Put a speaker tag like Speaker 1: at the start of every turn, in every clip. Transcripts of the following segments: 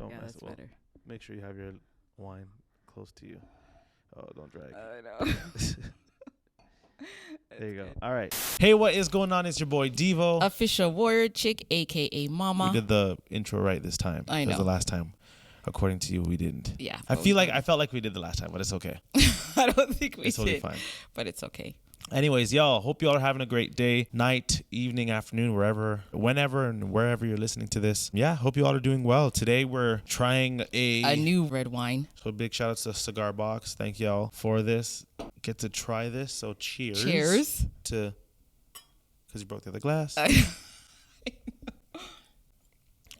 Speaker 1: Don't
Speaker 2: Yeah,
Speaker 1: mess
Speaker 2: that's
Speaker 1: it. Well,
Speaker 2: better.
Speaker 1: make sure you have your wine close to you. Oh, don't drag.
Speaker 2: I know.
Speaker 1: There you go. All right. Hey, what is going on? It's your boy Devo.
Speaker 2: Official warrior chick, aka Mama.
Speaker 1: We did the intro right this time.
Speaker 2: I
Speaker 1: Because
Speaker 2: know.
Speaker 1: the last time, according to you, we didn't.
Speaker 2: Yeah.
Speaker 1: I
Speaker 2: but we
Speaker 1: felt like we did the last time, but it's okay.
Speaker 2: I don't think we
Speaker 1: It's totally
Speaker 2: did,
Speaker 1: fine.
Speaker 2: but it's okay.
Speaker 1: Anyways, y'all, hope y'all are having a great day, night, evening, afternoon, whenever and wherever you're listening to this. Yeah, hope you all are doing well. Today we're trying
Speaker 2: A new red wine.
Speaker 1: So big shout out to Cigar Box. Thank y'all for this. Get to try this. So cheers.
Speaker 2: Cheers.
Speaker 1: Because you broke the other glass.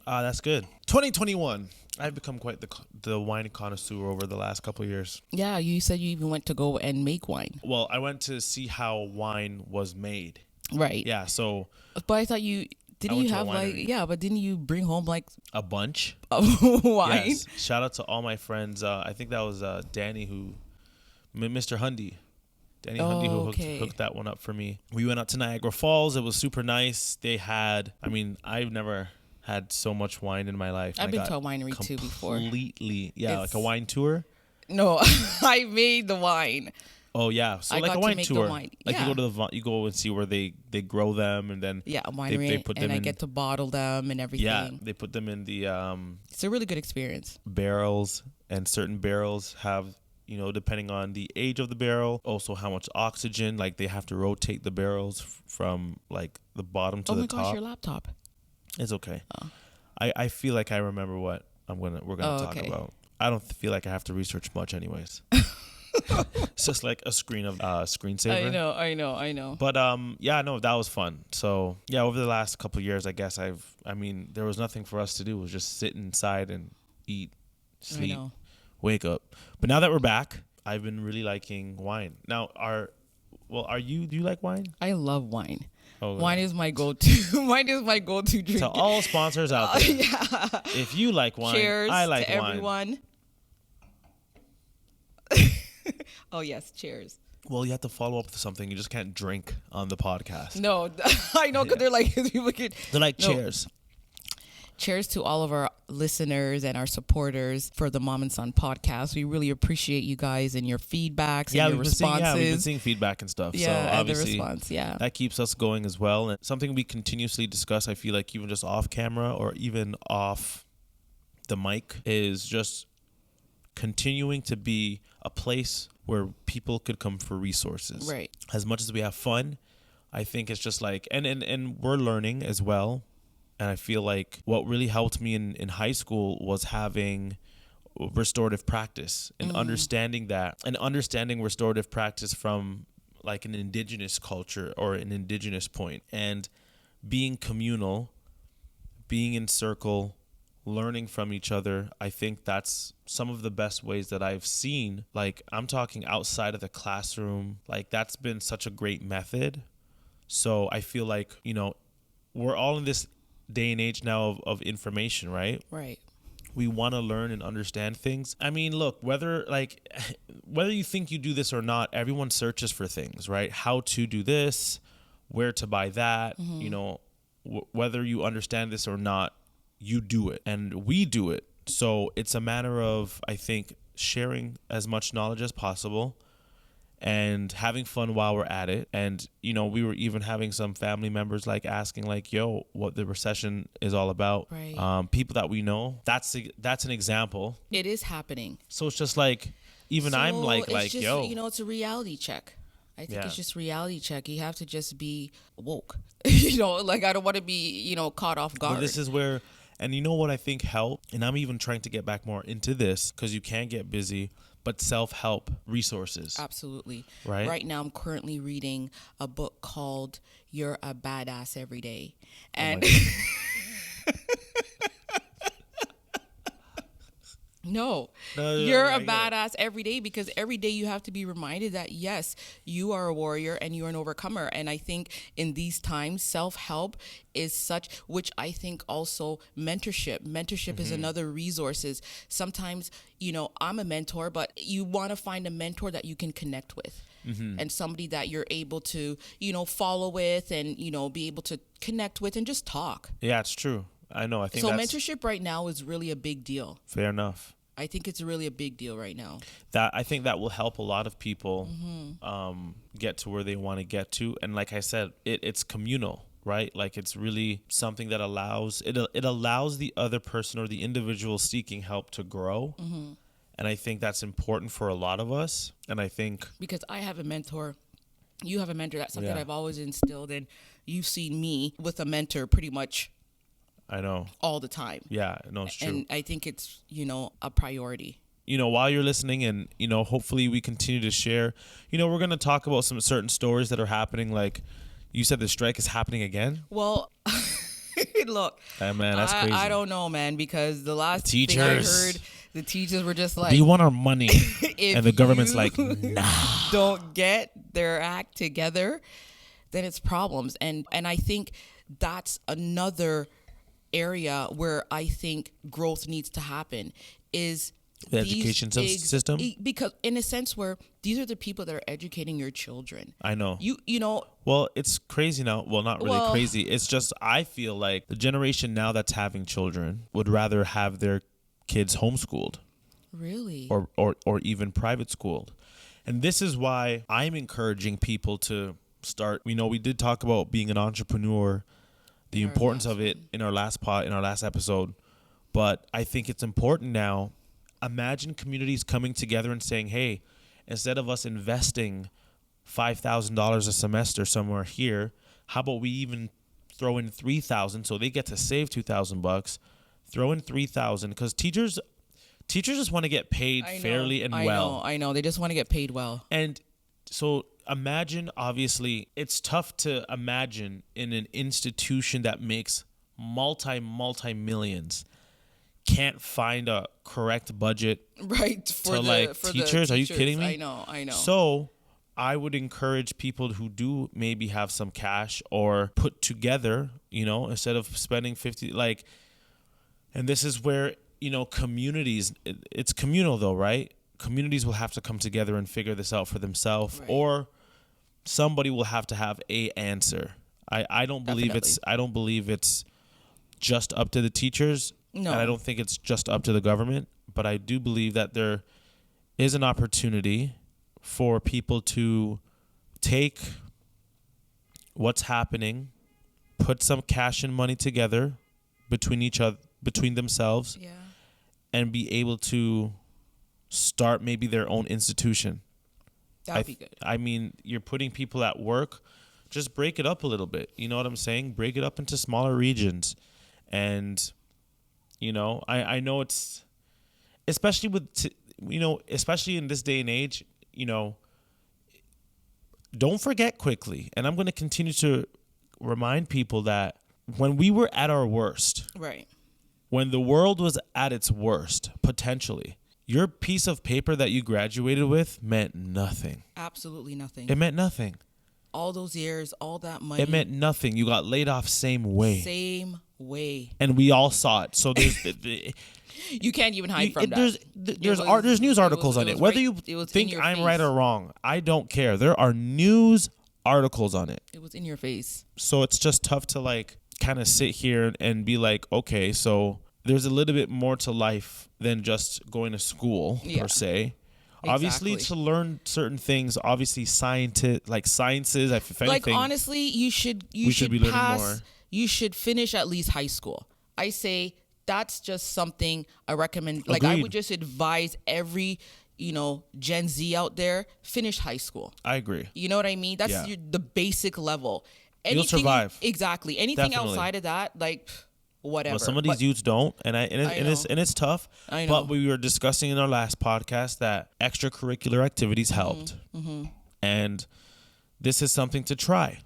Speaker 1: That's good. 2021. I've become quite the wine connoisseur over the last couple of years.
Speaker 2: Yeah, you said you even went to go and make wine.
Speaker 1: Well, I went to see how wine was made.
Speaker 2: Right.
Speaker 1: Yeah, so
Speaker 2: But I thought you didn't
Speaker 1: went
Speaker 2: you
Speaker 1: to a
Speaker 2: have like
Speaker 1: winery.
Speaker 2: but didn't you bring home like
Speaker 1: a bunch.
Speaker 2: wine?
Speaker 1: Yes. Shout out to all my friends. I think that was Danny Mr. Hundy. Danny Hundy who hooked that one up for me. We went out to Niagara Falls. It was super nice. They had, I've never had so much wine in my life.
Speaker 2: I've been to a winery too before.
Speaker 1: Completely, yeah,
Speaker 2: It's-
Speaker 1: like a wine tour.
Speaker 2: No, I made the wine.
Speaker 1: Oh yeah, so
Speaker 2: I
Speaker 1: like
Speaker 2: got
Speaker 1: a
Speaker 2: to
Speaker 1: wine
Speaker 2: make the
Speaker 1: tour.
Speaker 2: wine.
Speaker 1: Like
Speaker 2: Yeah.
Speaker 1: you go and see where they grow them, and then
Speaker 2: Yeah, a winery,
Speaker 1: they put them
Speaker 2: and I
Speaker 1: in,
Speaker 2: get to bottle them and everything.
Speaker 1: yeah, they put them in the
Speaker 2: It's a really good experience.
Speaker 1: barrels, and certain barrels have, depending on the age of the barrel, also how much oxygen. Like they have to rotate the barrels from like the bottom to
Speaker 2: Oh
Speaker 1: the
Speaker 2: my
Speaker 1: top.
Speaker 2: gosh, your laptop.
Speaker 1: It's okay.
Speaker 2: Oh.
Speaker 1: I feel like I remember what we're gonna talk
Speaker 2: okay.
Speaker 1: about. I don't feel like I have to research much, anyways. It's just like a screensaver.
Speaker 2: I know.
Speaker 1: But yeah, no, that was fun. So yeah, over the last couple of years, I guess there was nothing for us to do. It was just sit inside and eat, sleep,
Speaker 2: I know.
Speaker 1: wake up. But now that we're back, I've been really liking wine. Now, do you like wine?
Speaker 2: I love wine.
Speaker 1: Oh,
Speaker 2: Wine is my go-to. Wine is my go-to drink.
Speaker 1: to all sponsors out there,
Speaker 2: yeah.
Speaker 1: if you like wine,
Speaker 2: Cheers
Speaker 1: I like
Speaker 2: to
Speaker 1: wine.
Speaker 2: everyone. Oh yes, cheers.
Speaker 1: Well, you have to follow up with something. You just can't drink on the podcast.
Speaker 2: No, I know because they're like people get.
Speaker 1: They're like,
Speaker 2: No.
Speaker 1: cheers.
Speaker 2: Cheers to all of our listeners and our supporters for the Mom and Son podcast. We really appreciate you guys and your feedbacks
Speaker 1: Yeah,
Speaker 2: and your
Speaker 1: we've been
Speaker 2: responses.
Speaker 1: seeing feedback and stuff.
Speaker 2: Yeah,
Speaker 1: so
Speaker 2: and the
Speaker 1: obviously
Speaker 2: response. Yeah.
Speaker 1: that keeps us going as well. And something we continuously discuss, I feel like even just off camera or even off the mic, is just continuing to be a place where people could come for resources.
Speaker 2: Right.
Speaker 1: As much as we have fun, I think it's just like, and we're learning as well. And I feel like what really helped me in high school was having restorative practice and understanding that, and understanding restorative practice from like an indigenous culture or an indigenous point, and being communal, being in circle, learning from each other. I think that's some of the best ways that I've seen. Like I'm talking outside of the classroom, like that's been such a great method. So I feel like, we're all in this day and age now of information, right?
Speaker 2: Right.
Speaker 1: We want to learn and understand things. I mean, look, whether you think you do this or not, everyone searches for things, right? How to do this, where to buy that, whether you understand this or not, you do it and we do it. So it's a matter of, I think, sharing as much knowledge as possible and having fun while we're at it. And, we were even having some family members like asking like, yo, what the recession is all about.
Speaker 2: Right.
Speaker 1: People that we know, that's an example.
Speaker 2: It is happening.
Speaker 1: So it's just like, even
Speaker 2: So
Speaker 1: I'm like,
Speaker 2: it's just,
Speaker 1: yo,
Speaker 2: it's a reality check. I think
Speaker 1: Yeah.
Speaker 2: it's just reality check. You have to just be woke. I don't want to be, caught off guard.
Speaker 1: well, this is where, and you know what I think helped? And I'm even trying to get back more into this because you can get busy, but self-help resources.
Speaker 2: Absolutely.
Speaker 1: Right?
Speaker 2: Right now, I'm currently reading a book called You're a Badass Every Day.
Speaker 1: Oh my
Speaker 2: And
Speaker 1: God.
Speaker 2: no,
Speaker 1: No,
Speaker 2: you're
Speaker 1: I
Speaker 2: a
Speaker 1: get it.
Speaker 2: badass every day, because every day you have to be reminded that, yes, you are a warrior and you're an overcomer. And I think in these times, self-help is such, which I think also mentorship is another resources. Sometimes, I'm a mentor, but you want to find a mentor that you can connect with. And somebody that you're able to, follow with and, be able to connect with and just talk.
Speaker 1: Yeah, it's true. I know. I think
Speaker 2: So
Speaker 1: that's
Speaker 2: mentorship right now is really a big deal.
Speaker 1: fair enough.
Speaker 2: I think it's really a big deal right now.
Speaker 1: I think that will help a lot of people get to where they want to get to. And like I said, it's communal, right? Like it's really something that allows the other person or the individual seeking help to grow. And I think that's important for a lot of us. And I think
Speaker 2: Because I have a mentor, you have a mentor. That's something
Speaker 1: Yeah.
Speaker 2: I've always instilled in. You've seen me with a mentor pretty much
Speaker 1: I know.
Speaker 2: all the time.
Speaker 1: Yeah, no, it's true.
Speaker 2: And I think it's, a priority.
Speaker 1: While you're listening and, hopefully we continue to share, we're going to talk about some certain stories that are happening. Like you said, the strike is happening again.
Speaker 2: Well, look,
Speaker 1: Man, that's crazy.
Speaker 2: I don't know, man, because the last thing I
Speaker 1: Teachers.
Speaker 2: heard, the teachers were just like,
Speaker 1: We want our money.
Speaker 2: if
Speaker 1: And the government's
Speaker 2: you
Speaker 1: like, nah.
Speaker 2: don't get their act together, then it's problems. And I think that's another area where I think growth needs to happen is
Speaker 1: The education system?
Speaker 2: Because in a sense where these are the people that are educating your children.
Speaker 1: I know.
Speaker 2: You know,
Speaker 1: Well, it's crazy now. Well, not really
Speaker 2: Well-
Speaker 1: crazy. It's just I feel like the generation now that's having children would rather have their kids homeschooled
Speaker 2: really.
Speaker 1: or even private schooled. And this is why I'm encouraging people to start. We did talk about being an entrepreneur, the
Speaker 2: Our
Speaker 1: importance
Speaker 2: last
Speaker 1: of it in our last episode. But I think it's important now. Imagine communities coming together and saying, hey, instead of us investing $5,000 a semester somewhere here, how about we even throw in $3,000 so they get to save $2,000? Throw in $3,000 because teachers just want to get paid fairly and well.
Speaker 2: I know. They just want to get paid well.
Speaker 1: And so imagine, obviously, it's tough to imagine in an institution that makes multi millions can't find a correct budget
Speaker 2: Right.
Speaker 1: to teachers. Are you kidding me?
Speaker 2: I know.
Speaker 1: So I would encourage people who do maybe have some cash or put together, instead of spending 50, and this is where, communities, it's communal though, right? Communities will have to come together and figure this out for themselves,
Speaker 2: Right.
Speaker 1: or somebody will have to have a answer. I don't believe it's just up to the teachers.
Speaker 2: No.
Speaker 1: And I don't think it's just up to the government, but I do believe that there is an opportunity for people to take what's happening, put some cash and money together between themselves,
Speaker 2: Yeah.
Speaker 1: and be able to start maybe their own institution.
Speaker 2: That'd be good.
Speaker 1: I mean, you're putting people at work. Just break it up a little bit. You know what I'm saying? Break it up into smaller regions. And, I know it's, especially especially in this day and age, don't forget quickly. And I'm going to continue to remind people that when we were at our worst,
Speaker 2: Right.
Speaker 1: when the world was at its worst, potentially, your piece of paper that you graduated with meant nothing.
Speaker 2: Absolutely nothing.
Speaker 1: It meant nothing.
Speaker 2: All those years, all that money.
Speaker 1: It meant nothing. You got laid off same way.
Speaker 2: Same way.
Speaker 1: And we all saw it. So there's
Speaker 2: You can't even hide from that.
Speaker 1: there's news articles on it. Whether you think I'm right or wrong, I don't care. There are news articles on it.
Speaker 2: It was in your face.
Speaker 1: So it's just tough to kind of sit here and be like, okay, so there's a little bit more to life than just going to school per se. Obviously,
Speaker 2: Exactly.
Speaker 1: to learn certain things, obviously sciences, if anything,
Speaker 2: Honestly, you should
Speaker 1: we should be learning
Speaker 2: pass.
Speaker 1: more.
Speaker 2: You should finish at least high school. I say that's just something I recommend. I
Speaker 1: Agreed.
Speaker 2: would just advise every Gen Z out there, finish high school.
Speaker 1: I agree.
Speaker 2: You know what I mean? That's
Speaker 1: Yeah.
Speaker 2: the basic level.
Speaker 1: You'll survive.
Speaker 2: Exactly. Anything
Speaker 1: Definitely.
Speaker 2: outside of that, whatever.
Speaker 1: Well, some of these youths don't, and it's tough.
Speaker 2: I know.
Speaker 1: But we were discussing in our last podcast that extracurricular activities helped, and this is something to try.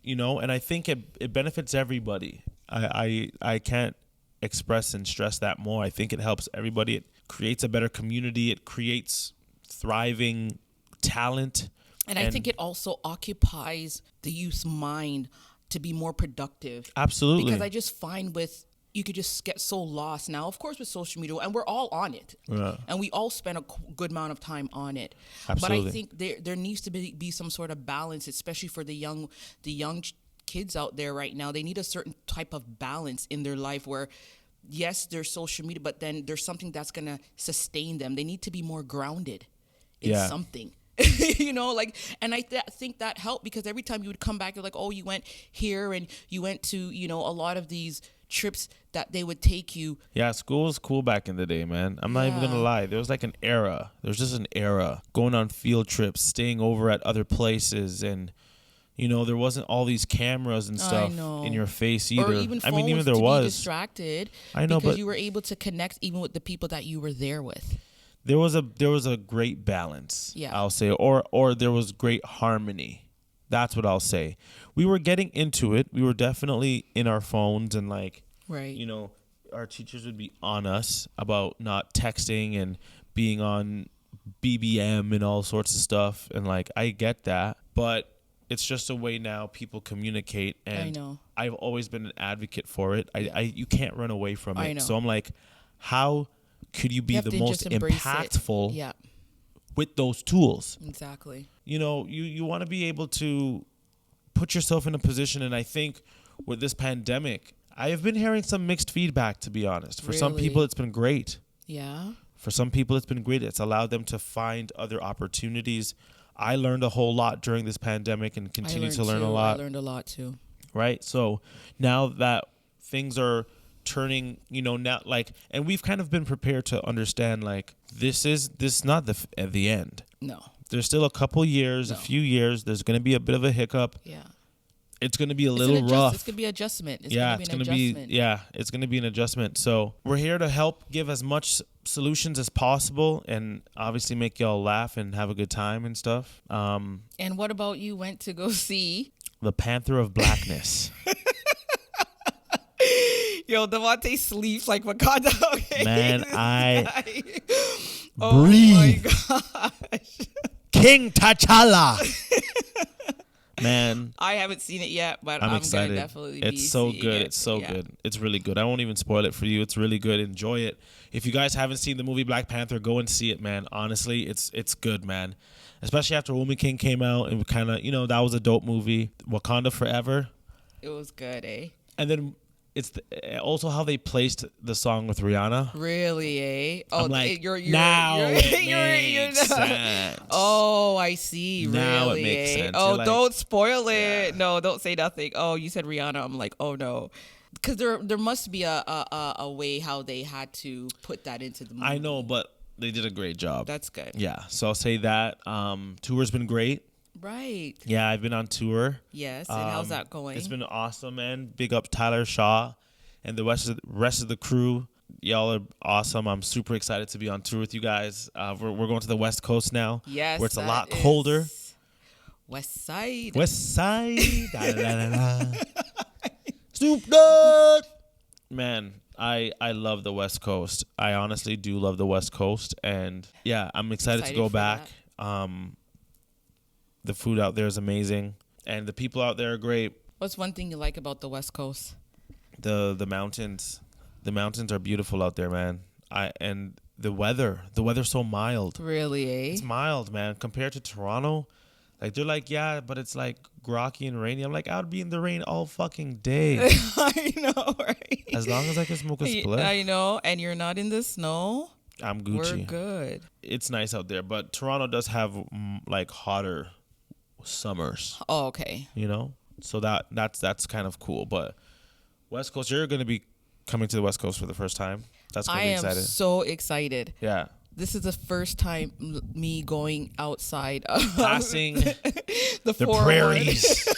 Speaker 1: And I think it benefits everybody. I can't express and stress that more. I think it helps everybody. It creates a better community. It creates thriving talent.
Speaker 2: And I think it also occupies the youth's mind to be more productive.
Speaker 1: Absolutely.
Speaker 2: Because I just find you could just get so lost now, of course, with social media, and we're all on it.
Speaker 1: Yeah.
Speaker 2: And we all spend a good amount of time on it.
Speaker 1: Absolutely.
Speaker 2: But I think there needs to be some sort of balance, especially for the young kids out there right now, they need a certain type of balance in their life where, yes, there's social media, but then there's something that's going to sustain them. They need to be more grounded in something. You know, like, and I think that helped, because every time you would come back, you're like, oh, you went here and you went to, you know, a lot of these trips that they would take you.
Speaker 1: Yeah, school was cool back in the day, man. I'm not even gonna lie. There was like an era. There was just an era going on field trips, staying over at other places, and you know, there wasn't all these cameras and stuff in your face either.
Speaker 2: Or even phones,
Speaker 1: I mean, even there
Speaker 2: to
Speaker 1: was.
Speaker 2: be distracted.
Speaker 1: I know,
Speaker 2: because
Speaker 1: but
Speaker 2: you were able to connect even with the people that you were there with.
Speaker 1: there was a great balance.
Speaker 2: Yeah.
Speaker 1: I'll say, or there was great harmony. That's what I'll say. We were getting into it. We were definitely in our phones, and like,
Speaker 2: right.
Speaker 1: you know, our teachers would be on us about not texting and being on BBM and all sorts of stuff. And like, I get that, but it's just a way now people communicate. And
Speaker 2: I know.
Speaker 1: I've always been an advocate for it. You can't run away from it.
Speaker 2: I know.
Speaker 1: So I'm like, how could you be
Speaker 2: have
Speaker 1: the
Speaker 2: to
Speaker 1: most
Speaker 2: just embrace
Speaker 1: impactful
Speaker 2: Yeah,
Speaker 1: with those tools?
Speaker 2: exactly.
Speaker 1: You know, you want to be able to put yourself in a position. And I think with this pandemic, I have been hearing some mixed feedback, to be honest. For some
Speaker 2: Really?
Speaker 1: people, it's been great.
Speaker 2: Yeah.
Speaker 1: For some people, it's been great. It's allowed them to find other opportunities. I learned a whole lot during this pandemic and continue to learn a lot.
Speaker 2: I learned a lot too.
Speaker 1: Right? So now that things are turning, you know, now like, and we've kind of been prepared to understand, like, this is not the end.
Speaker 2: No.
Speaker 1: There's still a couple years, a few years. There's going to be a bit of a hiccup.
Speaker 2: Yeah.
Speaker 1: It's going to be a little rough.
Speaker 2: It's going to be adjustment.
Speaker 1: It's going to be an adjustment. So we're here to help give as much solutions as possible, and obviously make y'all laugh and have a good time and stuff.
Speaker 2: And what about you went to go see
Speaker 1: The Panther of Blackness?
Speaker 2: Yo, Devontae sleeps like Wakanda. Okay.
Speaker 1: Man,
Speaker 2: oh
Speaker 1: breathe.
Speaker 2: my gosh.
Speaker 1: King T'Challa. Man,
Speaker 2: I haven't seen it yet, but
Speaker 1: I'm
Speaker 2: I'm
Speaker 1: excited.
Speaker 2: gonna definitely
Speaker 1: It's
Speaker 2: be
Speaker 1: so
Speaker 2: seeing
Speaker 1: good.
Speaker 2: it.
Speaker 1: It's so
Speaker 2: Yeah.
Speaker 1: good. It's really good. I won't even spoil it for you. It's really good. Enjoy it. If you guys haven't seen the movie Black Panther, go and see it, man. Honestly, it's good, man. Especially after Woman King came out, and kind of, you know, that was a dope movie. Wakanda Forever.
Speaker 2: It was good, eh?
Speaker 1: And then it's also how they placed the song with Rihanna.
Speaker 2: Really, eh? Oh,
Speaker 1: I'm like,
Speaker 2: you're
Speaker 1: now it makes sense.
Speaker 2: Oh, I see.
Speaker 1: Now
Speaker 2: really,
Speaker 1: it makes
Speaker 2: eh?
Speaker 1: sense.
Speaker 2: Oh,
Speaker 1: You're like,
Speaker 2: don't spoil it.
Speaker 1: yeah.
Speaker 2: No, don't say nothing. Oh, you said Rihanna. I'm like, oh no, because there must be a way how they had to put that into the movie.
Speaker 1: I know, but they did a great job.
Speaker 2: That's good.
Speaker 1: Yeah, so I'll say that. Tour's been great.
Speaker 2: Right.
Speaker 1: Yeah, I've been on tour.
Speaker 2: Yes. And how's that going?
Speaker 1: It's been awesome, man. Big up Tyler Shaw and the rest of the crew. Y'all are awesome. I'm super excited to be on tour with you guys. We're going to the West Coast now.
Speaker 2: Yes.
Speaker 1: Where it's a
Speaker 2: that
Speaker 1: lot
Speaker 2: is
Speaker 1: colder.
Speaker 2: West Side.
Speaker 1: West Side. Da, da, da, da. Snoop Dogg. Man, I love the West Coast. I honestly do love the West Coast. And yeah, I'm excited to go
Speaker 2: for
Speaker 1: back.
Speaker 2: that.
Speaker 1: The food out there is amazing. And the people out there are great.
Speaker 2: What's one thing you like about the West Coast?
Speaker 1: The mountains. The mountains are beautiful out there, man. And the weather's so mild.
Speaker 2: Really, eh?
Speaker 1: It's mild, man, compared to Toronto. Like, they're like, yeah, but it's like groggy and rainy. I'm like, I'd be in the rain all fucking day.
Speaker 2: I know, right?
Speaker 1: As long as I can smoke a split,
Speaker 2: I know, and you're not in the snow.
Speaker 1: I'm Gucci.
Speaker 2: We're good.
Speaker 1: It's nice out there, but Toronto does have like hotter summers,
Speaker 2: Oh, okay.
Speaker 1: you know? So that's kind of cool. But West Coast, you're going to be coming to the West Coast for the first time. That's going
Speaker 2: I
Speaker 1: to be
Speaker 2: am
Speaker 1: excited.
Speaker 2: so excited.
Speaker 1: Yeah.
Speaker 2: This is the first time me going outside of
Speaker 1: Passing
Speaker 2: the
Speaker 1: the
Speaker 2: 401.
Speaker 1: prairies.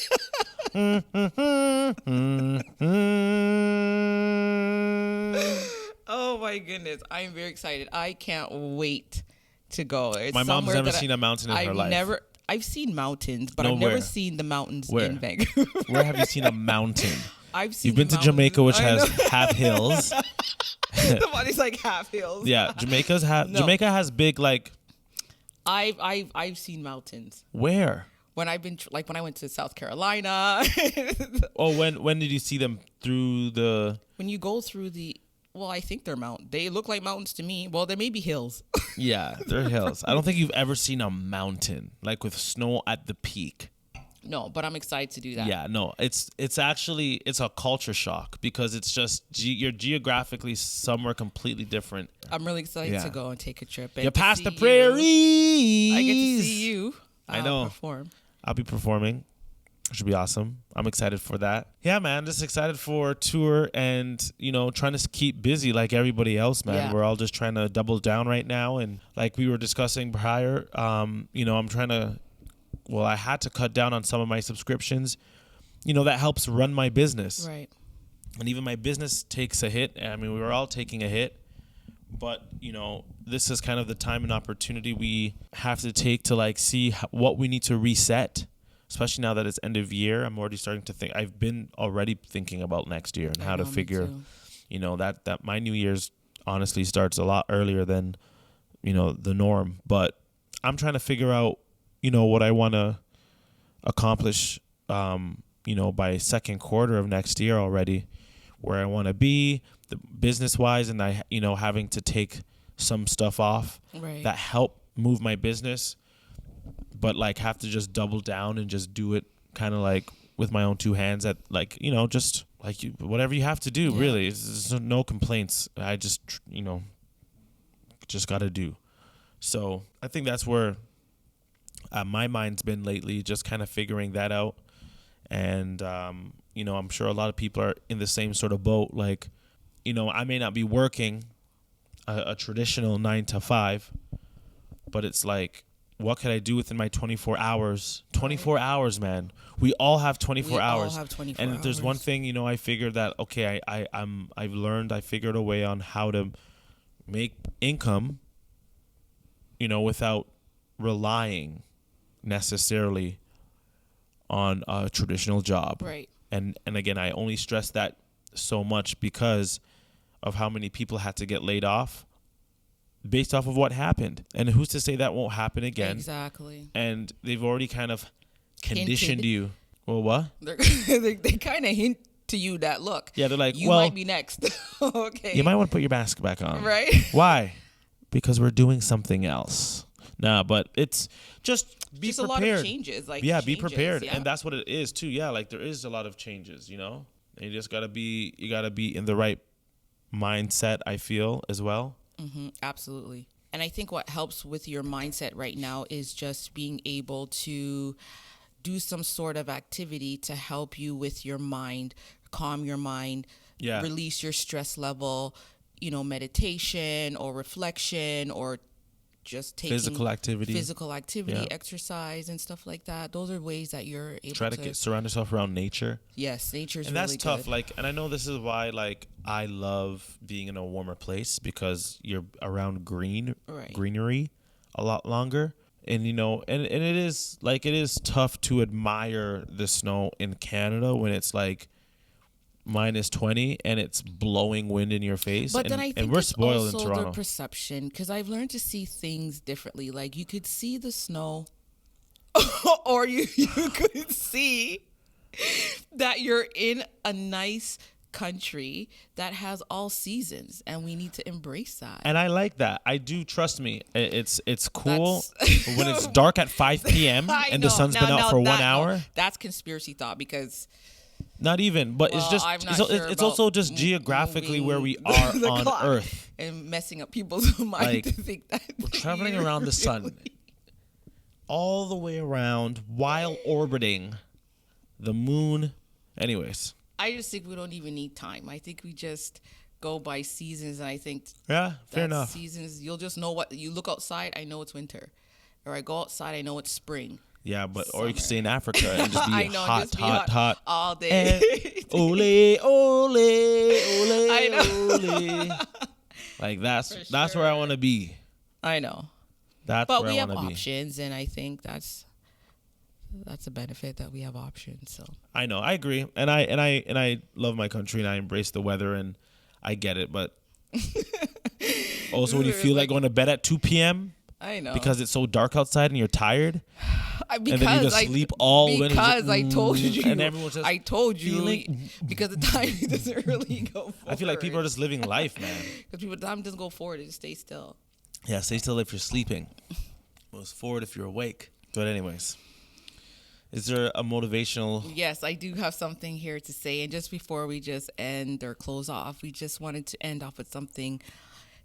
Speaker 2: Oh my goodness. I'm very excited. I can't wait to go. It's
Speaker 1: My mom's
Speaker 2: somewhere
Speaker 1: never
Speaker 2: that
Speaker 1: seen a mountain in her life.
Speaker 2: I've seen mountains, but
Speaker 1: No,
Speaker 2: I've never
Speaker 1: where?
Speaker 2: seen the mountains
Speaker 1: Where?
Speaker 2: in Vancouver.
Speaker 1: Where have you seen a mountain?
Speaker 2: I've seen
Speaker 1: You've been to
Speaker 2: mountains.
Speaker 1: Jamaica, which
Speaker 2: I
Speaker 1: has
Speaker 2: know.
Speaker 1: half hills.
Speaker 2: The body's like half hills.
Speaker 1: Yeah,
Speaker 2: No.
Speaker 1: Jamaica has big, like,
Speaker 2: I've seen mountains
Speaker 1: where?
Speaker 2: when I've been when I went to South Carolina.
Speaker 1: Oh, when did you see them? Through the
Speaker 2: When you go through I think they're mountains. They look like mountains to me. Well, there may be hills.
Speaker 1: Yeah, they're hills. I don't think you've ever seen a mountain like with snow at the peak.
Speaker 2: No, but I'm excited to do that.
Speaker 1: Yeah, no, it's actually it's a culture shock because it's just you're geographically somewhere completely different.
Speaker 2: I'm really excited
Speaker 1: Yeah.
Speaker 2: to go and take a trip. And
Speaker 1: You're
Speaker 2: to
Speaker 1: past the
Speaker 2: see you.
Speaker 1: prairies.
Speaker 2: I get to see you.
Speaker 1: I know.
Speaker 2: Perform.
Speaker 1: I'll be performing. It should be awesome. I'm excited for that. Yeah, man, just excited for tour and, trying to keep busy like everybody else, man.
Speaker 2: Yeah.
Speaker 1: We're all just trying to double down right now. And like we were discussing prior, I'm trying to, I had to cut down on some of my subscriptions. That helps run my business.
Speaker 2: Right.
Speaker 1: And even my business takes a hit. I mean, we were all taking a hit. But, this is kind of the time and opportunity we have to take to like see what we need to reset. Especially now that it's end of year, I'm already starting to think. I've been already thinking about next year and how to figure, that my New Year's honestly starts a lot earlier than, the norm. But I'm trying to figure out, what I want to accomplish, by second quarter of next year already, where I want to be business wise, and I, having to take some stuff off that help move my business. But like have to just double down and just do it kind of like with my own two hands at like, just like whatever you have to do, really. It's no complaints. I just, just got to do. So I think that's where my mind's been lately, just kind of figuring that out. And, I'm sure a lot of people are in the same sort of boat. Like, I may not be working a traditional 9 to 5, but it's like, what can I do within my 24 hours? 24 hours, man. We all have 24 hours.
Speaker 2: We all have 24
Speaker 1: and
Speaker 2: hours.
Speaker 1: if there's one thing, I figured that, okay, I figured a way on how to make income, without relying necessarily on a traditional job.
Speaker 2: Right.
Speaker 1: And again, I only stress that so much because of how many people had to get laid off based off of what happened. And who's to say that won't happen again?
Speaker 2: Exactly.
Speaker 1: And they've already kind of conditioned
Speaker 2: Hinted.
Speaker 1: you. Well, what?
Speaker 2: They kind of hint to you that, look,
Speaker 1: Yeah, they're like,
Speaker 2: you
Speaker 1: well,
Speaker 2: might be next. Okay.
Speaker 1: you might want to put your mask back on.
Speaker 2: Right.
Speaker 1: Why? Because we're doing something else. Nah, but it's just be
Speaker 2: Just
Speaker 1: prepared.
Speaker 2: a lot of changes. Like
Speaker 1: Be
Speaker 2: changes,
Speaker 1: prepared.
Speaker 2: yeah.
Speaker 1: And that's what it is too. Yeah, like there is a lot of changes, And you just gotta be in the right mindset, I feel, as well.
Speaker 2: Mm-hmm, absolutely. And I think what helps with your mindset right now is just being able to do some sort of activity to help you with your mind, calm your mind, release your stress level, meditation or reflection or just taking
Speaker 1: Physical activity,
Speaker 2: exercise and stuff like that. Those are ways that you're able
Speaker 1: try to surround yourself around nature.
Speaker 2: Yes, nature's
Speaker 1: And
Speaker 2: really
Speaker 1: that's tough.
Speaker 2: good.
Speaker 1: Like, and I know this is why, like, I love being in a warmer place because you're around greenery a lot longer. And, and it is like, it is tough to admire the snow in Canada when it's like -20 and it's blowing wind in your face.
Speaker 2: But
Speaker 1: and,
Speaker 2: then I think
Speaker 1: and we're
Speaker 2: it's
Speaker 1: spoiled in
Speaker 2: also
Speaker 1: Toronto.
Speaker 2: the perception, because I've learned to see things differently. Like you could see the snow, or you could see that you're in a nice country that has all seasons, and we need to embrace that.
Speaker 1: And I like that. I do. Trust me. It's cool when it's dark at 5 p.m. and the sun's been out for 1 hour.
Speaker 2: That's conspiracy thought because.
Speaker 1: Not even, but it's just it's also just geographically where we are on Earth
Speaker 2: and messing up people's mind
Speaker 1: like,
Speaker 2: to think that
Speaker 1: we're traveling around the sun all the way around while orbiting the moon. Anyways,
Speaker 2: I just think we don't even need time. I think we just go by seasons, and I think
Speaker 1: fair enough.
Speaker 2: Seasons, you'll just know what you look outside. I know it's winter, or I go outside. I know it's spring.
Speaker 1: Yeah, but
Speaker 2: Summer.
Speaker 1: or you can stay in Africa and just be hot
Speaker 2: all day.
Speaker 1: Ole, ole, ole,
Speaker 2: I know.
Speaker 1: ole. Like that's where I want to be.
Speaker 2: I know.
Speaker 1: That's
Speaker 2: but
Speaker 1: where
Speaker 2: we
Speaker 1: I
Speaker 2: have
Speaker 1: want to be.
Speaker 2: options, and I think that's a benefit that we have options. So
Speaker 1: I know, I agree, and I love my country, and I embrace the weather, and I get it. But also, when you feel like going to bed at 2 p.m.
Speaker 2: I know
Speaker 1: because it's so dark outside and you're tired.
Speaker 2: Because
Speaker 1: and then you just sleep all winter.
Speaker 2: Because I told you.
Speaker 1: And everyone's just
Speaker 2: because the time doesn't really go forward.
Speaker 1: I feel like people are just living life, man.
Speaker 2: Because time doesn't go forward. It just stays still.
Speaker 1: Yeah, stay still if you're sleeping. Moves forward if you're awake. But anyways. Is there a motivational?
Speaker 2: Yes, I do have something here to say. And just before we just end or close off, we just wanted to end off with something,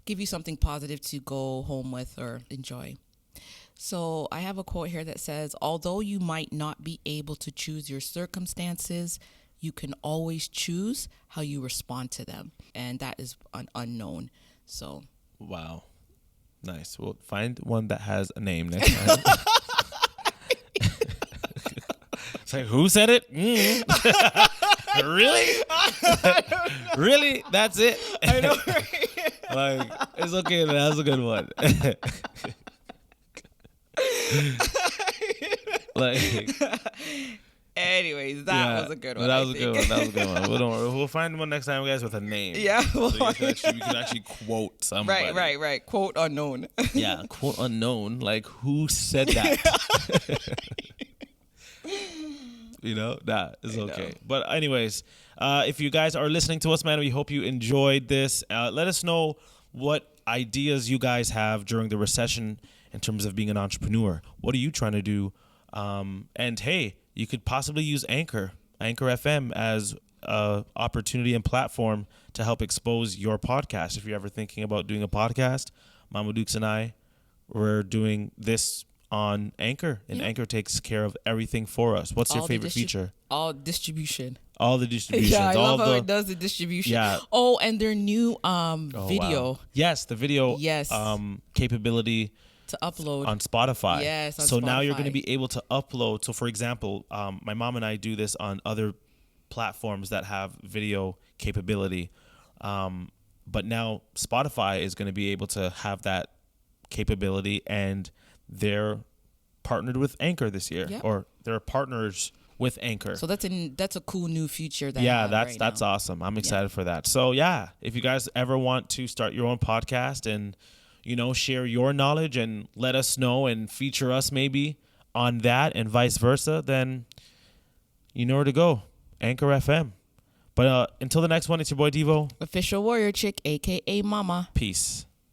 Speaker 2: give you something positive to go home with or enjoy. So I have a quote here that says, although you might not be able to choose your circumstances, you can always choose how you respond to them. And that is an unknown. So.
Speaker 1: Wow. Nice. We'll find one that has a name next time. It's like, who said it? Really? Really? That's it?
Speaker 2: I know, right?
Speaker 1: Like, it's okay. That's a good one. Like,
Speaker 2: anyways, that was a good one.
Speaker 1: That was a good one. That was a good one. We'll find one next time, guys, with a name.
Speaker 2: Yeah.
Speaker 1: So we can actually quote somebody.
Speaker 2: Right. Quote unknown.
Speaker 1: Yeah, quote unknown. Like, who said that? You know, that is okay. But anyways, if you guys are listening to us, man, we hope you enjoyed this. Let us know what ideas you guys have during the recession in terms of being an entrepreneur. What are you trying to do? And hey, you could possibly use Anchor FM as a opportunity and platform to help expose your podcast. If you're ever thinking about doing a podcast, Mama Dukes and I, we're doing this on Anchor, and Anchor takes care of everything for us. What's your favorite feature?
Speaker 2: All distribution.
Speaker 1: All the distributions.
Speaker 2: Yeah, I love how
Speaker 1: it
Speaker 2: does the distribution.
Speaker 1: Yeah.
Speaker 2: Oh, and their new video.
Speaker 1: Wow. Yes, the video capability
Speaker 2: to upload
Speaker 1: on Spotify.
Speaker 2: Yes, on
Speaker 1: so
Speaker 2: Spotify.
Speaker 1: Now you're going to be able to upload. So for example, my mom and I do this on other platforms that have video capability. But now Spotify is going to be able to have that capability, and they're partnered with Anchor this year, or they're partners with Anchor.
Speaker 2: So that's a cool new feature.
Speaker 1: That's awesome. I'm excited for that. So yeah, if you guys ever want to start your own podcast and share your knowledge and let us know and feature us maybe on that and vice versa, then you know where to go. Anchor FM. But until the next one, it's your boy Devo.
Speaker 2: Official Warrior Chick, aka Mama.
Speaker 1: Peace.